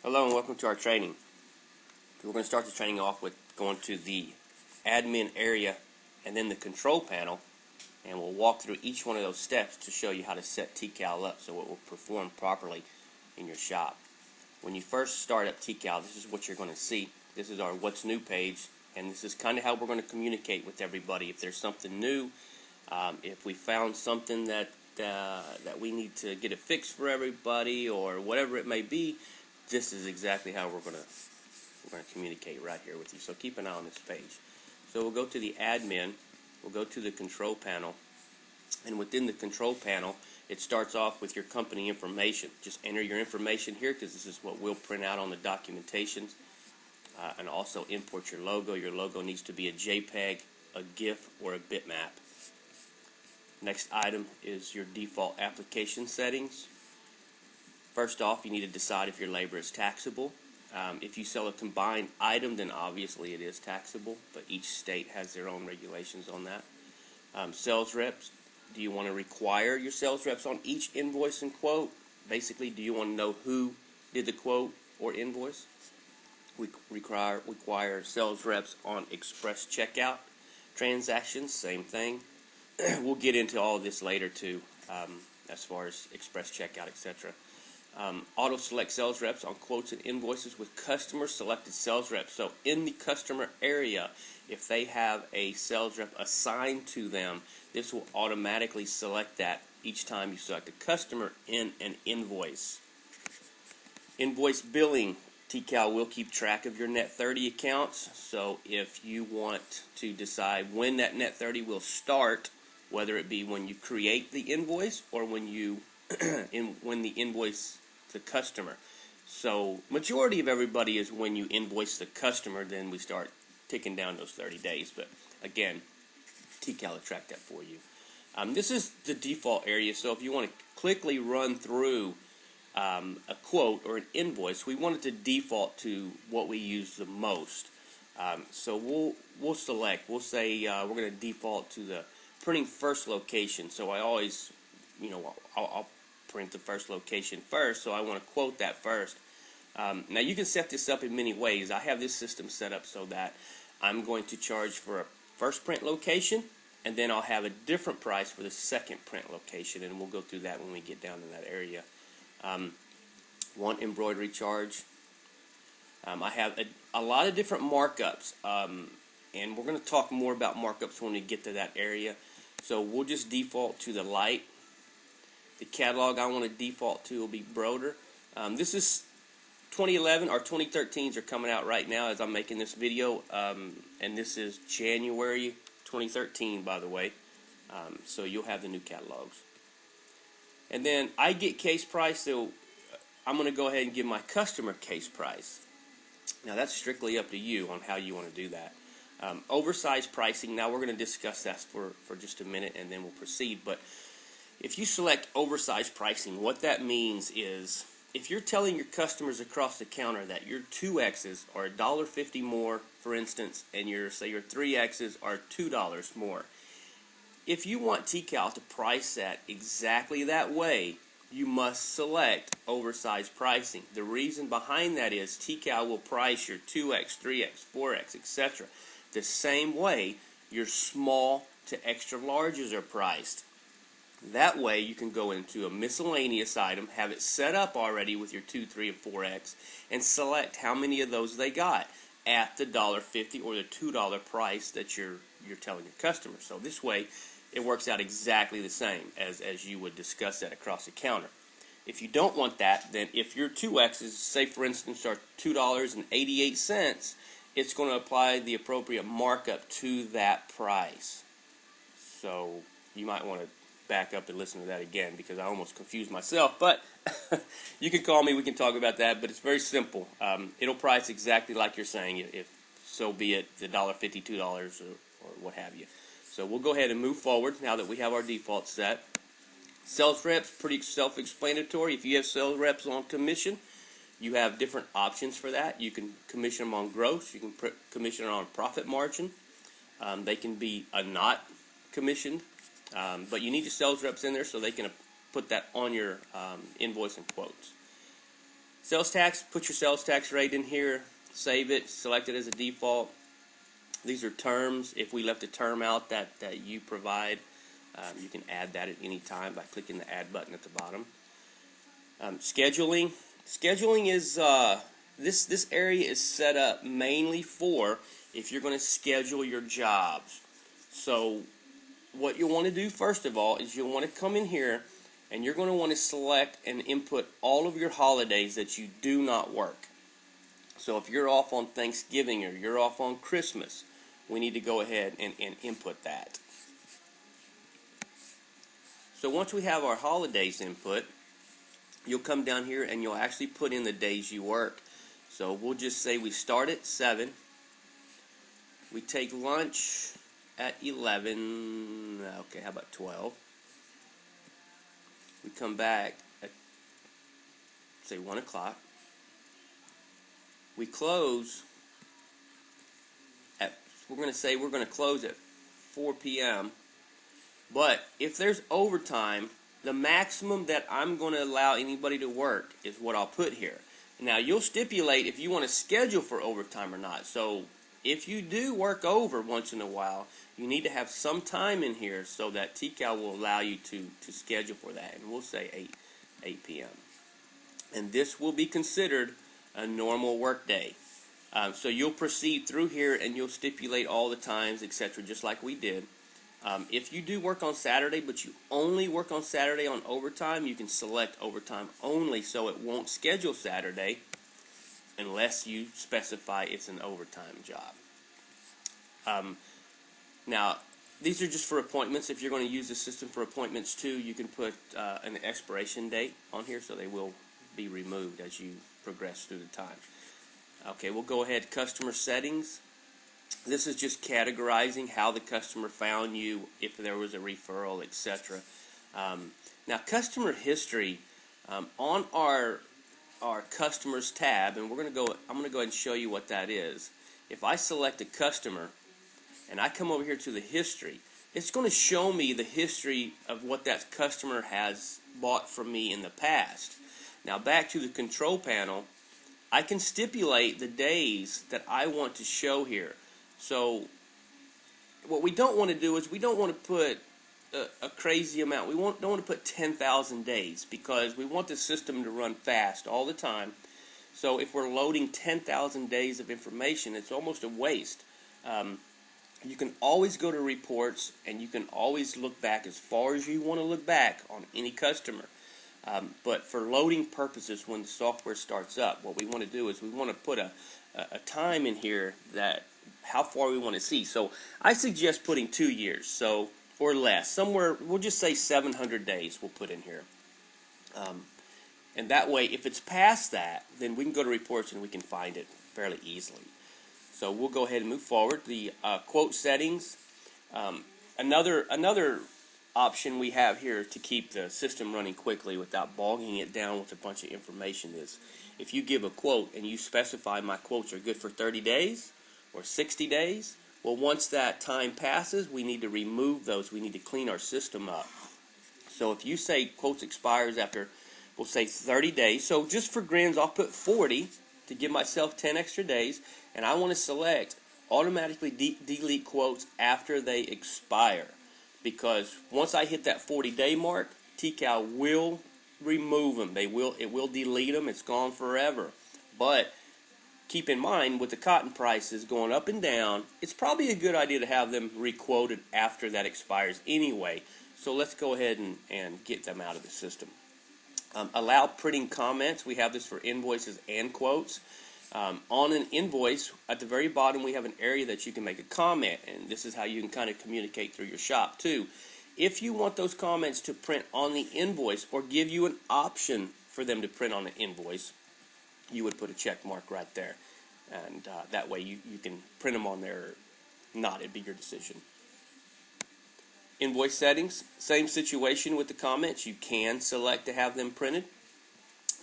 Hello and welcome to our training. We're going to start the training off with going to the admin area and then the control panel, and we'll walk through each one of those steps to show you how to set TeeCal up so it will perform properly in your shop. When you first start up TeeCal, this is what you're going to see. This is our What's New page, and this is kind of how we're going to communicate with everybody. If there's something new, if we found something that we need to get it fixed for everybody or whatever it may be, this is exactly how we're going to communicate right here with you. So keep an eye on this page. So we'll go to the admin, we'll go to the control panel, and within the control panel, it starts off with your company information. Just enter your information here because this is what we'll print out on the documentations, and also import your logo. Your logo needs to be a JPEG, a GIF, or a bitmap. Next item is your default application settings. First off, you need to decide if your labor is taxable. If you sell a combined item, then obviously it is taxable, but each state has their own regulations on that. Sales reps, do you want to require your sales reps on each invoice and quote? Basically, do you want to know who did the quote or invoice? We require sales reps on express checkout transactions, same thing. We'll get into all of this later too, as far as express checkout, etc. Auto select sales reps on quotes and invoices with customer selected sales reps. So in the customer area, if they have a sales rep assigned to them, this will automatically select that each time you select a customer in an invoice. Invoice billing, TeeCal will keep track of your net 30 accounts. So if you want to decide when that net 30 will start, whether it be when you create the invoice or when you when the invoice the customer. So majority of everybody is when you invoice the customer, then we start ticking down those 30 days. But again, TeeCal will track that for you. This is the default area, so if you want to quickly run through a quote or an invoice, we want it to default to what we use the most. So we'll select. We'll say we're going to default to the printing first location. So I always, I'll print the first location first, so I want to quote that first. Now you can set this up in many ways. I have this system set up so that I'm going to charge for a first print location, and then I'll have a different price for the second print location, and we'll go through that when we get down in that area. One embroidery charge. I have a lot of different markups, and we're going to talk more about markups when we get to that area. So we'll just default to the light. The catalog I want to default to will be Broder. This is 2011. Our 2013s are coming out right now as I'm making this video, and this is January 2013, by the way. So you'll have the new catalogs. And then I get case price, so I'm going to go ahead and give my customer case price. Now that's strictly up to you on how you want to do that. Oversized pricing, now we're going to discuss that for just a minute and then we'll proceed. But if you select oversized pricing, what that means is if you're telling your customers across the counter that your 2X's are $1.50 more, for instance, and your 3X's are $2 more, if you want TeeCal to price that exactly that way, you must select oversized pricing. The reason behind that is TeeCal will price your 2X, 3X, 4X, etc. the same way your small to extra larges are priced. That way you can go into a miscellaneous item, have it set up already with your 2, 3, and 4X, and select how many of those they got at the $1.50 or the $2 price that you're telling your customer. So this way it works out exactly the same as you would discuss that across the counter. If you don't want that, then if your 2X's, say for instance, are $2.88, it's going to apply the appropriate markup to that price. So you might want to back up and listen to that again because I almost confused myself. But you can call me, we can talk about that, but it's very simple. It'll price exactly like you're saying, if so be it the $1.50, $2 or what have you. So we'll go ahead and move forward now that we have our default set. Sales reps, pretty self-explanatory. If you have sales reps on commission, you have different options for that. You can commission them on gross. You can commission them on profit margin. They can be not commissioned, but you need your sales reps in there so they can put that on your invoice and quotes. Sales tax, put your sales tax rate in here, save it, select it as a default. These are terms. If we left a term out that you provide, you can add that at any time by clicking the add button at the bottom. Scheduling. Scheduling is, this area is set up mainly for if you're going to schedule your jobs. So what you want to do first of all is you'll want to come in here and you're going to want to select and input all of your holidays that you do not work. So if you're off on Thanksgiving or you're off on Christmas, we need to go ahead and input that. So once we have our holidays input, you'll come down here and you'll actually put in the days you work. So we'll just say we start at 7, we take lunch at 11, okay, how about 12? We come back at, say, 1 o'clock. We close at, we're going to say we're going to close at 4 p.m. But if there's overtime, the maximum that I'm going to allow anybody to work is what I'll put here. Now, you'll stipulate if you want to schedule for overtime or not. So if you do work over once in a while, you need to have some time in here so that TeeCal will allow you to schedule for that. And we'll say 8 p.m. And this will be considered a normal work day. So you'll proceed through here and you'll stipulate all the times, etc., just like we did. If you do work on Saturday, but you only work on Saturday on overtime, you can select overtime only so it won't schedule Saturday unless you specify it's an overtime job. Now, these are just for appointments. If you're going to use the system for appointments too, you can put an expiration date on here so they will be removed as you progress through the time. Okay, we'll go ahead, customer settings. This is just categorizing how the customer found you, if there was a referral, etc. Now, customer history on our customers tab, and I'm going to go ahead and show you what that is. If I select a customer and I come over here to the history, it's going to show me the history of what that customer has bought from me in the past. Now, back to the control panel, I can stipulate the days that I want to show here. So what we don't want to do is we don't want to put a crazy amount. We don't want to put 10,000 days because we want the system to run fast all the time. So if we're loading 10,000 days of information, it's almost a waste. You can always go to reports and you can always look back as far as you want to look back on any customer. But for loading purposes, when the software starts up, what we want to do is we want to put a time in here that how far we want to see. So I suggest putting 2 years, or less, somewhere. We'll just say 700 days. We'll put in here, and that way, if it's past that, then we can go to reports and we can find it fairly easily. So we'll go ahead and move forward. The quote settings. Another option we have here to keep the system running quickly without bogging it down with a bunch of information is if you give a quote and you specify my quotes are good for 30 days or 60 days, well, once that time passes, we need to remove those. We need to clean our system up. So if you say quotes expires after, we'll say 30 days. So just for grins, I'll put 40 to give myself 10 extra days, and I want to select automatically delete quotes after they expire. Because once I hit that 40-day mark, TeeCal will remove them. It will delete them. It's gone forever. But keep in mind, with the cotton prices going up and down, it's probably a good idea to have them requoted after that expires anyway. So let's go ahead and get them out of the system. Allow printing comments. We have this for invoices and quotes. On an invoice, at the very bottom, we have an area that you can make a comment, and this is how you can kind of communicate through your shop too. If you want those comments to print on the invoice or give you an option for them to print on the invoice, you would put a check mark right there, and that way you can print them on there or not. It'd be your decision. Invoice settings, same situation with the comments. You can select to have them printed.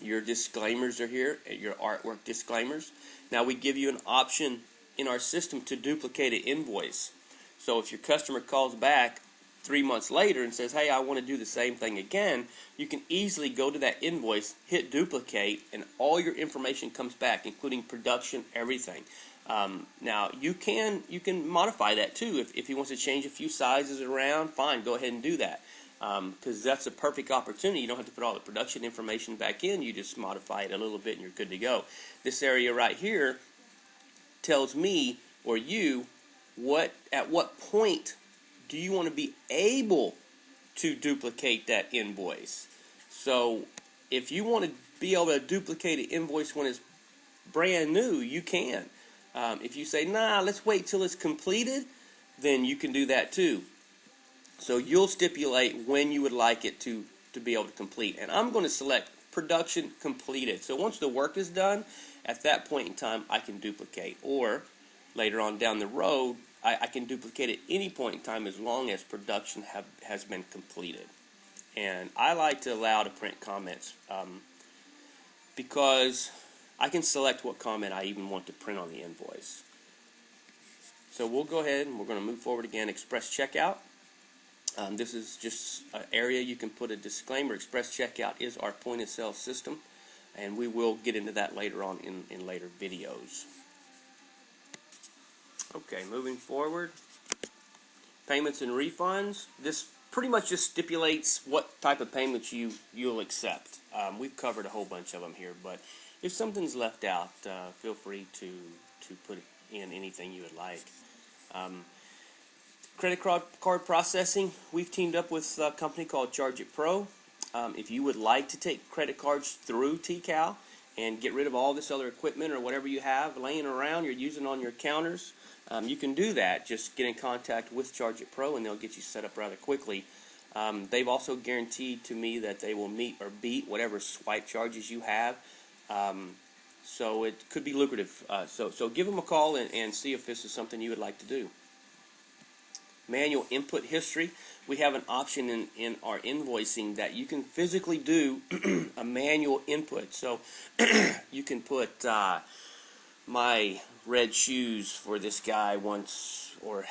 Your disclaimers are here, your artwork disclaimers. Now we give you an option in our system to duplicate an invoice. So if your customer calls back 3 months later and says, hey, I want to do the same thing again, you can easily go to that invoice, hit duplicate, and all your information comes back, including production, everything. Now, you can modify that too. If he wants to change a few sizes around, fine, go ahead and do that. Because that's a perfect opportunity. You don't have to put all the production information back in. You just modify it a little bit and you're good to go. This area right here tells me or you at what point do you want to be able to duplicate that invoice. So if you want to be able to duplicate an invoice when it's brand new, you can. If you say, nah, let's wait till it's completed, then you can do that too. So you'll stipulate when you would like it to be able to complete. And I'm going to select production completed. So once the work is done, at that point in time, I can duplicate. Or later on down the road, I can duplicate at any point in time as long as production has been completed. And I like to allow to print comments because I can select what comment I even want to print on the invoice. So we'll go ahead and we're going to move forward again. Express checkout. This is just an area you can put a disclaimer. Express checkout is our point of sale system, and we will get into that later on in later videos. Okay, moving forward. Payments and refunds. This pretty much just stipulates what type of payments you'll accept. We've covered a whole bunch of them here, but if something's left out, feel free to put in anything you would like. Credit card processing. We've teamed up with a company called Charge It Pro. If you would like to take credit cards through TeeCal and get rid of all this other equipment or whatever you have laying around you're using on your counters, you can do that. Just get in contact with Charge It Pro and they'll get you set up rather quickly. They've also guaranteed to me that they will meet or beat whatever swipe charges you have. So it could be lucrative. So give them a call and see if this is something you would like to do. Manual input history. We have an option in our invoicing that you can physically do a manual input. So you can put my red shoes for this guy once, or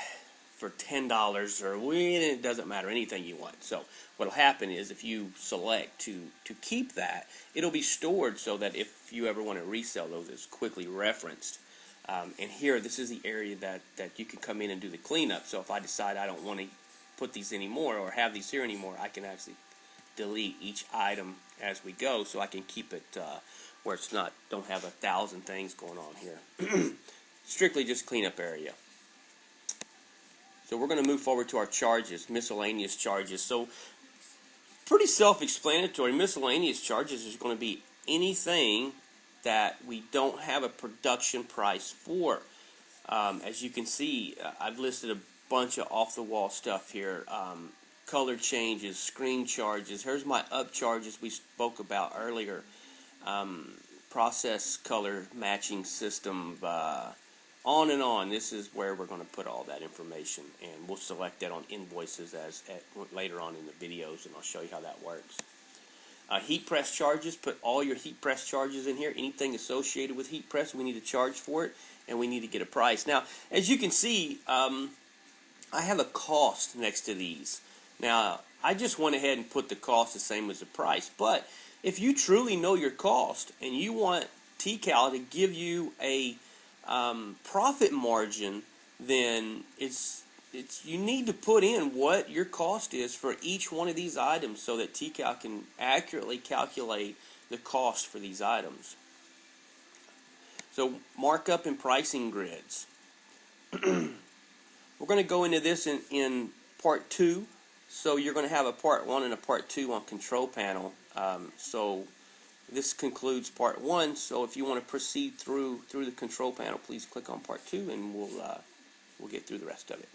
for $10, or it doesn't matter, anything you want. So what will happen is if you select to keep that, it'll be stored so that if you ever want to resell those, it's quickly referenced. And here, this is the area that you can come in and do the cleanup. So if I decide I don't want to put these anymore or have these here anymore, I can actually delete each item as we go, so I can keep it where it's don't have 1,000 things going on here. Strictly just cleanup area. So we're going to move forward to our charges, miscellaneous charges. So pretty self-explanatory. Miscellaneous charges is going to be anything that we don't have a production price for. As you can see, I've listed a bunch of off-the-wall stuff here. Color changes, screen charges. Here's my up charges we spoke about earlier. Process color matching system, on and on. This is where we're going to put all that information, and we'll select that on invoices later on in the videos, and I'll show you how that works. Heat press charges, put all your heat press charges in here. Anything associated with heat press, we need to charge for it, and we need to get a price. Now, as you can see, I have a cost next to these. Now, I just went ahead and put the cost the same as the price, but if you truly know your cost and you want TeeCal to give you a profit margin, then you need to put in what your cost is for each one of these items so that TeeCal can accurately calculate the cost for these items. So markup and pricing grids. We're going to go into this in part 2. So you're going to have a part 1 and a part 2 on Control Panel. So this concludes part 1. So if you want to proceed through the Control Panel, please click on part 2, and we'll get through the rest of it.